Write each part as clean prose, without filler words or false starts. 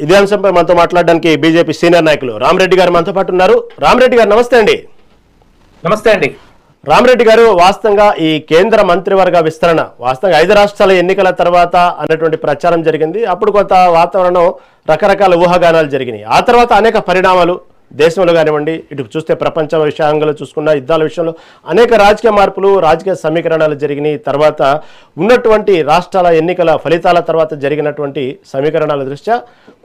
ఇదే అంశంపై మనతో మాట్లాడడానికి బీజేపీ సీనియర్ నాయకులు రామరెడ్డి గారు మనతో పాటు ఉన్నారు. రామరెడ్డి గారు నమస్తే అండి. నమస్తే అండి. రామరెడ్డి గారు, వాస్తవంగా ఈ కేంద్ర మంత్రివర్గ విస్తరణ వాస్తవంగా 5 రాష్ట్రాల ఎన్నికల తర్వాత అన్నటువంటి ప్రచారం జరిగింది. అప్పుడు కొంత వాతావరణం, రకరకాల ఊహాగానాలు జరిగినాయి. ఆ తర్వాత అనేక పరిణామాలు దేశంలో కానివ్వండి, ఇటు చూస్తే ప్రపంచ విషయంలో చూసుకున్న యుద్ధాల విషయంలో అనేక రాజకీయ మార్పులు, రాజకీయ సమీకరణాలు జరిగినాయి. తర్వాత ఉన్నటువంటి రాష్ట్రాల ఎన్నికల ఫలితాల తర్వాత జరిగినటువంటి సమీకరణాల దృష్ట్యా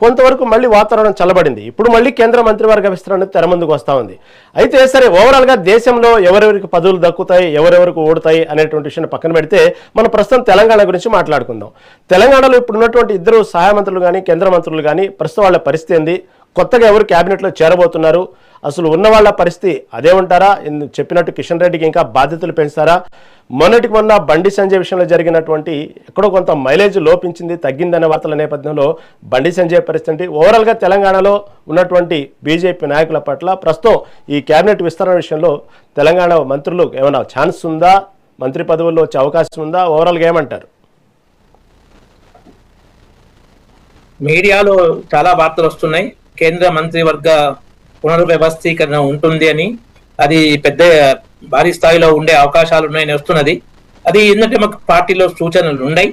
కొంతవరకు మళ్ళీ వాతావరణం చల్లబడింది. ఇప్పుడు మళ్ళీ కేంద్ర మంత్రివర్గ విస్తరణ తెర ముందుకు వస్తూ ఉంది. అయితే సరే, ఓవరాల్గా దేశంలో ఎవరెవరికి పదవులు దక్కుతాయి, ఎవరెవరికి ఓడుతాయి అనేటువంటి విషయాన్ని పక్కన పెడితే మనం ప్రస్తుతం తెలంగాణ గురించి మాట్లాడుకుందాం. తెలంగాణలో ఇప్పుడు ఉన్నటువంటి 2 సహాయ మంత్రులు కానీ, కేంద్ర మంత్రులు కానీ ప్రస్తుతం వాళ్ళ పరిస్థితి ఏంది? కొత్తగా ఎవరు క్యాబినెట్లో చేరబోతున్నారు? అసలు ఉన్న వాళ్ళ పరిస్థితి అదే ఉంటారా? చెప్పినట్టు కిషన్ రెడ్డికి ఇంకా బాధ్యతలు పెంచుతారా? మొన్నటికి మొన్న బండి సంజయ్ విషయంలో జరిగినటువంటి ఎక్కడో కొంత మైలేజ్ లోపించింది, తగ్గిందనే వార్తల నేపథ్యంలో బండి సంజయ్ పరిస్థితి, ఓవరాల్గా తెలంగాణలో ఉన్నటువంటి బీజేపీ నాయకుల పట్ల ప్రస్తుతం ఈ క్యాబినెట్ విస్తరణ విషయంలో తెలంగాణ మంత్రులు ఏమైనా ఛాన్స్ ఉందా? మంత్రి పదవుల్లో వచ్చే అవకాశం ఉందా? ఓవరాల్గా ఏమంటారు? మీడియాలో చాలా వార్తలు వస్తున్నాయి, కేంద్ర మంత్రివర్గ పునర్వ్యవస్థీకరణ ఉంటుంది అని. అది పెద్ద భారీ స్థాయిలో ఉండే అవకాశాలు ఉన్నాయని వస్తున్నది. అది ఏంటంటే మాకు పార్టీలో సూచనలు ఉన్నాయి.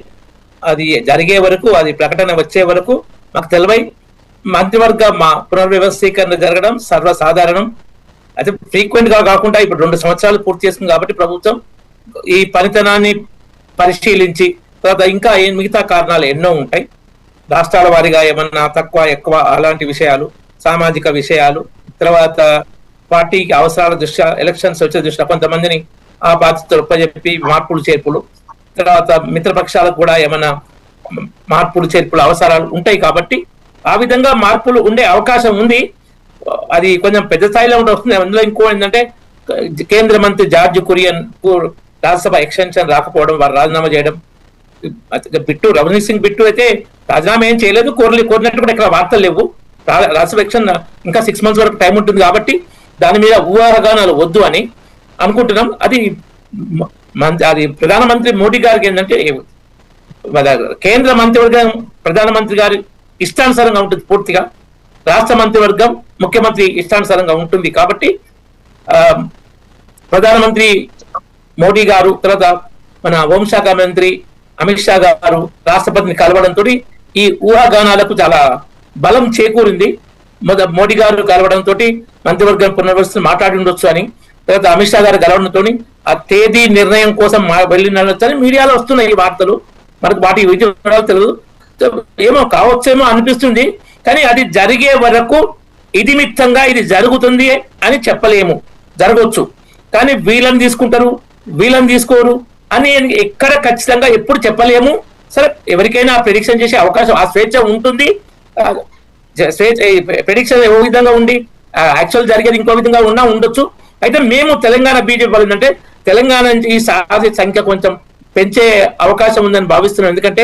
అది జరిగే వరకు, అది ప్రకటన వచ్చే వరకు మాకు తెలివై మంత్రివర్గ పునర్వ్యవస్థీకరణ జరగడం సర్వసాధారణం. అయితే ఫ్రీక్వెంట్ గా కాకుండా ఇప్పుడు 2 సంవత్సరాలు పూర్తి చేస్తుంది కాబట్టి ప్రభుత్వం ఈ పనితనాన్ని పరిశీలించి తర్వాత ఇంకా మిగతా కారణాలు ఎన్నో ఉంటాయి, రాష్ట్రాల వారీగా ఏమన్నా తక్కువ ఎక్కువ అలాంటి విషయాలు, సామాజిక విషయాలు, తర్వాత పార్టీకి అవసరాల దృష్ట్యా, ఎలక్షన్స్ వచ్చే దృష్ట్యా కొంతమందిని ఆ బాధ్యతలు ఒప్పజెప్పి మార్పులు చేర్పులు, తర్వాత మిత్రపక్షాలకు కూడా ఏమన్నా మార్పులు చేర్పులు అవసరాలు ఉంటాయి. కాబట్టి ఆ విధంగా మార్పులు ఉండే అవకాశం ఉంది. అది కొంచెం పెద్ద స్థాయిలో వస్తుంది. అందులో ఇంకో ఏంటంటే కేంద్ర మంత్రి జార్జ్ కురియన్ రాజ్యసభ ఎక్స్టెన్షన్ రాకపోవడం, వారు రాజీనామా చేయడం. రవనీత్ సింగ్ బిట్టు అయితే రాజీనామా ఏం చేయలేదు, కోరినట్టు కూడా ఇక్కడ వార్తలు లేవు. రాజ్యసభ ఎలక్షన్ ఇంకా 6 months వరకు టైం ఉంటుంది కాబట్టి దాని మీద ఊహాగానాలు వద్దు అని అనుకుంటున్నాం. అది ప్రధానమంత్రి మోడీ గారికి ఏంటంటే కేంద్ర మంత్రివర్గం ప్రధానమంత్రి గారి ఇష్టానుసారంగా ఉంటుంది పూర్తిగా, రాష్ట్ర మంత్రివర్గం ముఖ్యమంత్రి ఇష్టానుసారంగా ఉంటుంది. కాబట్టి ప్రధానమంత్రి మోడీ గారు, తర్వాత మన హోంశాఖ మంత్రి అమిత్ షా గారు రాష్ట్రపతిని కలవడంతో ఈ ఊహాగానాలకు చాలా బలం చేకూరింది. మోడీ గారు కలవడంతో మంత్రివర్గం పునర్వ్యవస్థ మాట్లాడి ఉండొచ్చు అని, తర్వాత అమిత్ షా గారు కలవడంతో ఆ తేదీ నిర్ణయం కోసం వెళ్ళినచ్చు అని మీడియాలో వస్తున్నాయి ఈ వార్తలు. మనకు వాటి విజయాలు తెలియదు, ఏమో కావచ్చేమో అనిపిస్తుంది. కానీ అది జరిగే వరకు ఇదిమిత్తంగా ఇది జరుగుతుంది అని చెప్పలేము. జరగవచ్చు, కానీ వీళ్ళని తీసుకుంటారు, వీళ్ళని తీసుకోరు అని ఎక్కడ ఖచ్చితంగా ఎప్పుడు చెప్పలేము. సరే, ఎవరికైనా ప్రెడిక్షన్ చేసే అవకాశం, ఆ స్వేచ్ఛ ఉంటుంది. ప్రెడిక్షన్ ఏ విధంగా ఉండి యాక్చువల్ జరిగేది ఇంకో విధంగా ఉండొచ్చు. అయితే మేము తెలంగాణ బీజేపీ వాళ్ళు ఏంటంటే తెలంగాణ ఈ సాధి సంఖ్య కొంచెం పెంచే అవకాశం ఉందని భావిస్తున్నాం. ఎందుకంటే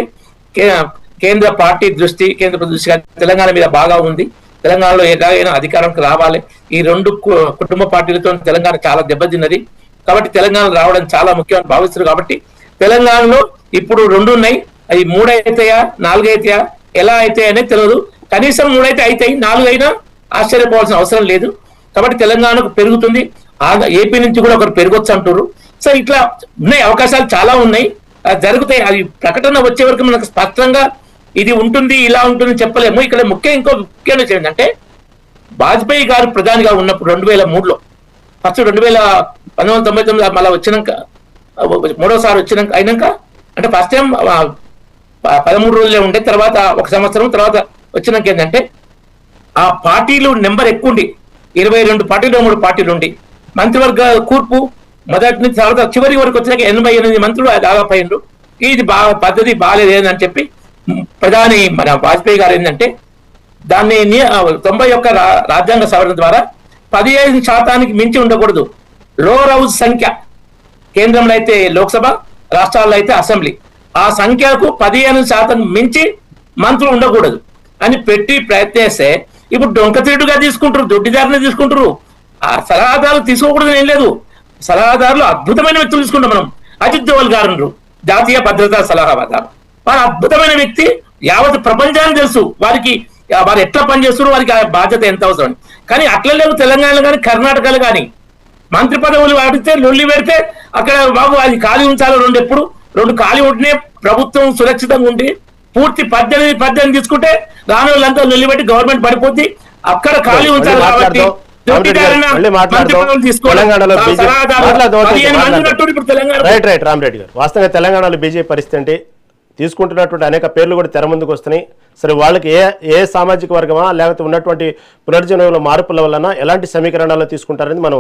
కేంద్ర పార్టీ దృష్టి, కేంద్ర దృష్టి తెలంగాణ మీద బాగా ఉంది. తెలంగాణలో ఎలాగైనా అధికారంకి రావాలి. ఈ 2 కుటుంబ పార్టీలతో తెలంగాణ చాలా దెబ్బతిన్నది. కాబట్టి తెలంగాణ రావడం చాలా ముఖ్యమని భావిస్తారు. కాబట్టి తెలంగాణలో ఇప్పుడు 2 ఉన్నాయి, అవి 3 అవుతాయా 4 అవుతాయా ఎలా అవుతాయి అనేది తెలియదు. కనీసం 3 అయితే అవుతాయి, 4 అయినా ఆశ్చర్యపోవాల్సిన అవసరం లేదు. కాబట్టి తెలంగాణకు పెరుగుతుంది. ఏపీ నుంచి కూడా ఒకరు పెరగొచ్చు అంటారు. సో ఇట్లా ఉన్నాయి, అవకాశాలు చాలా ఉన్నాయి, జరుగుతాయి. అది ప్రకటన వచ్చే వరకు మనకు స్పష్టంగా ఇది ఉంటుంది ఇలా ఉంటుంది చెప్పలేము. ఇక్కడ ఇంకో ముఖ్యమైన విషయం ఏంటంటే వాజ్పేయి గారు ప్రధానిగా ఉన్నప్పుడు 2003లో ఫస్ట్ 1999 మళ్ళీ వచ్చినాక 3వసారి అయినాక అంటే ఫస్ట్ టైం 13 రోజులే ఉండే, తర్వాత 1 సంవత్సరం తర్వాత వచ్చినాక ఏంటంటే ఆ పార్టీలు నెంబర్ ఎక్కువ ఉండి 22 పార్టీలు 3 పార్టీలు ఉండి మంత్రివర్గ కూర్పు మొదటి నుంచి తర్వాత చివరి వరకు వచ్చినాక 88 మంత్రులు దాదాపు అయ్యారు. ఇది పద్ధతి బాగాలేదని చెప్పి ప్రధాని మన వాజ్పేయి గారు ఏంటంటే దాన్ని 91 రాజ్యాంగ సవరణ ద్వారా 15% మించి ఉండకూడదు. లోవర్ హౌస్ సంఖ్య, కేంద్రంలో అయితే లోక్సభ, రాష్ట్రాల్లో అయితే అసెంబ్లీ, ఆ సంఖ్యకు 15% మించి మంత్రులు ఉండకూడదు అని పెట్టి ప్రయత్నిస్తే ఇప్పుడు డొంకతిరుడుగా తీసుకుంటారు, దొడ్డిదారిని తీసుకుంటారు. ఆ సలహాదారులు తీసుకోకూడదని ఏం లేదు. సలహాదారులు అద్భుతమైన వ్యక్తులు తీసుకుంటాం మనం. అజిత్ దోవల్ గారు జాతీయ భద్రతా సలహాదారు, వారు అద్భుతమైన వ్యక్తి, యావత్ ప్రపంచానికి తెలుసు. వారికి వారు ఎట్లా పనిచేస్తారో వారికి ఆ బాధ్యత ఎంత అవసరం. కానీ అట్లా లేవు తెలంగాణలో కానీ కర్ణాటకలో కానీ మంత్రి పదవులు అడిగితే లొల్లి పెడితే అక్కడ బాబు అది ఖాళీ ఉంచాలి రెండు ఖాళీ ఉంటేనే ప్రభుత్వం సురక్షితంగా ఉండి పూర్తి 18 తీసుకుంటే రాని వాళ్ళంతా లొల్లి పెట్టి గవర్నమెంట్ పడిపోద్ది. అక్కడ ఖాళీ ఉంచాలి కాబట్టి రైట్ రామరెడ్డి గారు, వాస్తవంగా తెలంగాణలో బీజేపీ పరిస్థితి అంటే తీసుకుంటున్నటువంటి అనేక పేర్లు కూడా తెర ముందుకు వస్తున్నాయి. సరే వాళ్ళకి ఏ సామాజిక వర్గమా లేకపోతే ఉన్నటువంటి పునర్జన్మల మార్పుల వలన ఎలాంటి సమీకరణాలు తీసుకుంటారని మనం